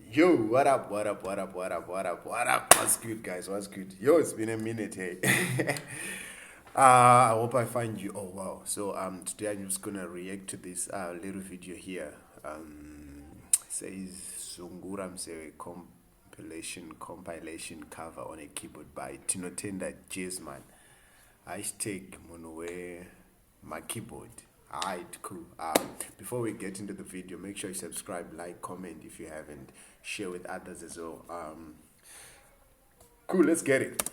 Yo, what up, what up, what up, what up, what up, what up? What's good, guys? What's good? Yo, it's been a minute, hey. I hope I find you. Oh, wow. So, today I'm just gonna react to this little video here. Says Sungura Msewe compilation cover on a keyboard by Tinotenda Jazzman. Hashtag Monowe my keyboard. Alright, cool. Before we get into the video, make sure you subscribe, like, comment if you haven't, share with others as well. Cool, let's get it.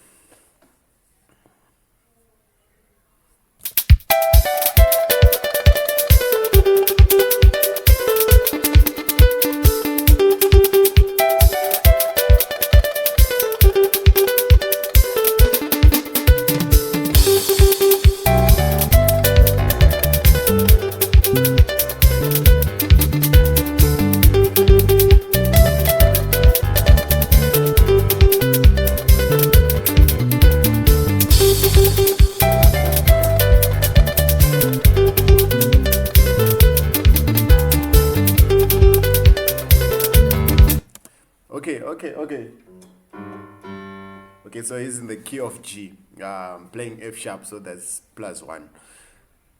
Okay, so he's in the key of G, playing F sharp, so that's +1.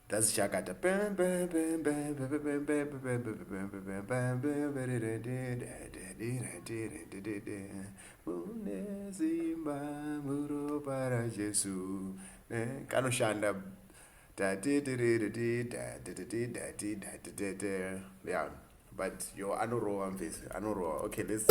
That's Shakata. Kanoshanda. Yeah, but yo, Anoro and face. Anoro. Okay, let's.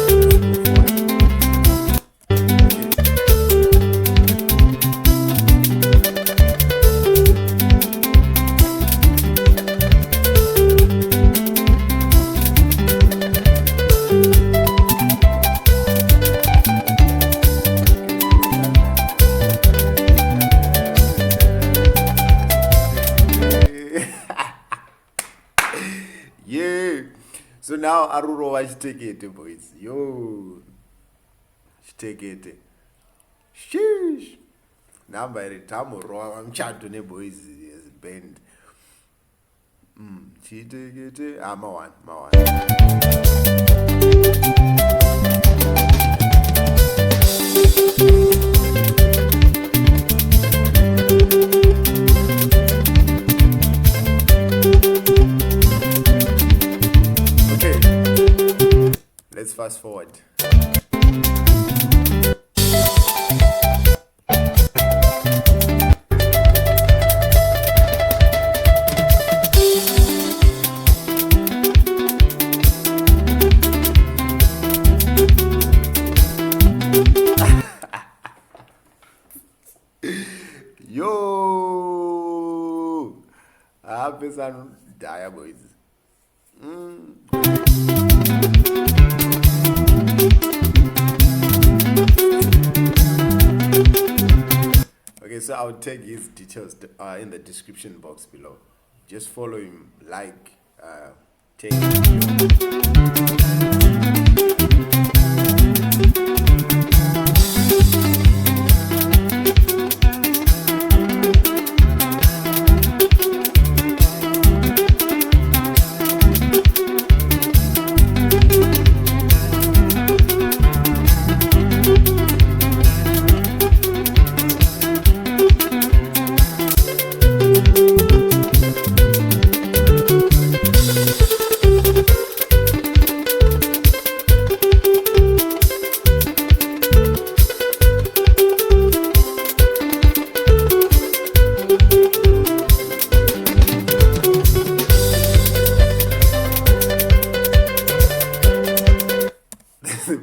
Yeah. So now Aruro was take it, boys. Yo. Take it. Sheesh. Now by the time I'm chatting boys is bend. She take it. My one. Let's fast forward. Yo, happy son, die boys. Okay, so I'll take his details in the description box below. Just follow him, like, take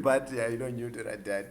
but yeah, you don't need to write that.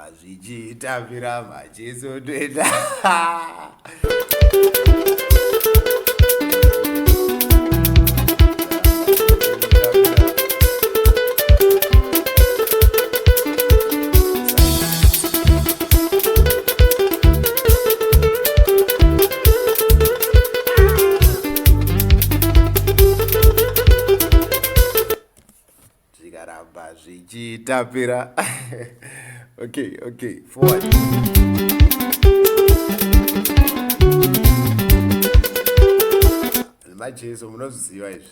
zvikaramba zvichitapira majesu toenda. Zvikaramba zvichitapira. Okay, forward. Majesu munozviziva izvi.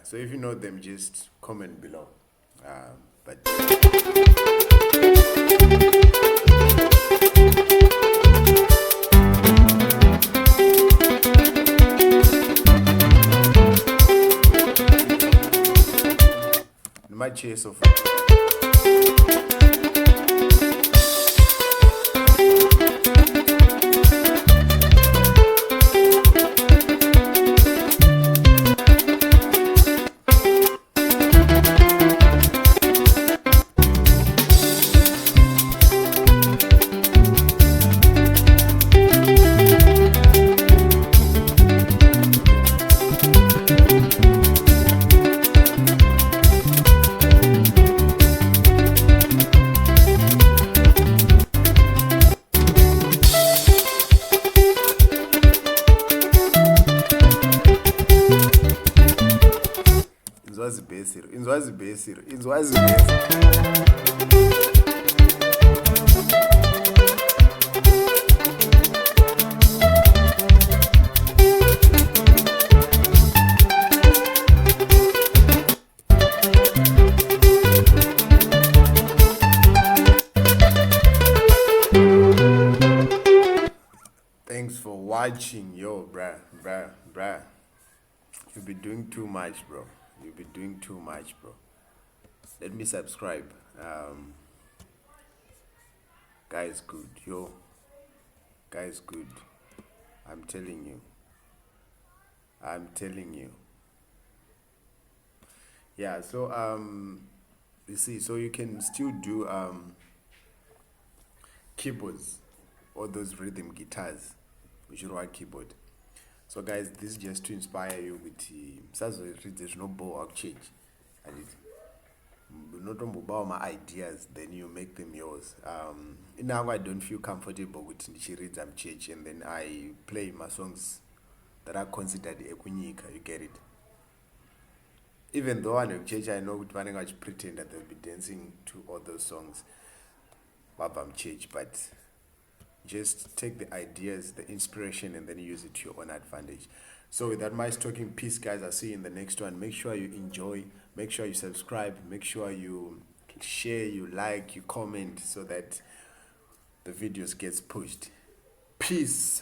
So if you know them, just comment below. But my chase of inzwazi Thanks for watching, yo, bruh. You've been doing too much, bro. Let me subscribe. Guys, good, yo. Guys, good. I'm telling you. Yeah, so you see, so you can still do keyboards or those rhythm guitars which are keyboard. So guys, this is just to inspire you with there's no bow change, and not my ideas, then you make them yours. Now I don't feel comfortable with rhythm church, and then I play my songs that are considered ekunyika, you get it? Even though I'm in church, I know with one I pretend that they'll be dancing to all those songs Babam church, but just take the ideas, the inspiration, and then use it to your own advantage. So with that, my talking peace, guys. I'll see you in the next one. Make sure you enjoy, make sure you subscribe, make sure you share, you like, you comment, so that the videos gets pushed. Peace.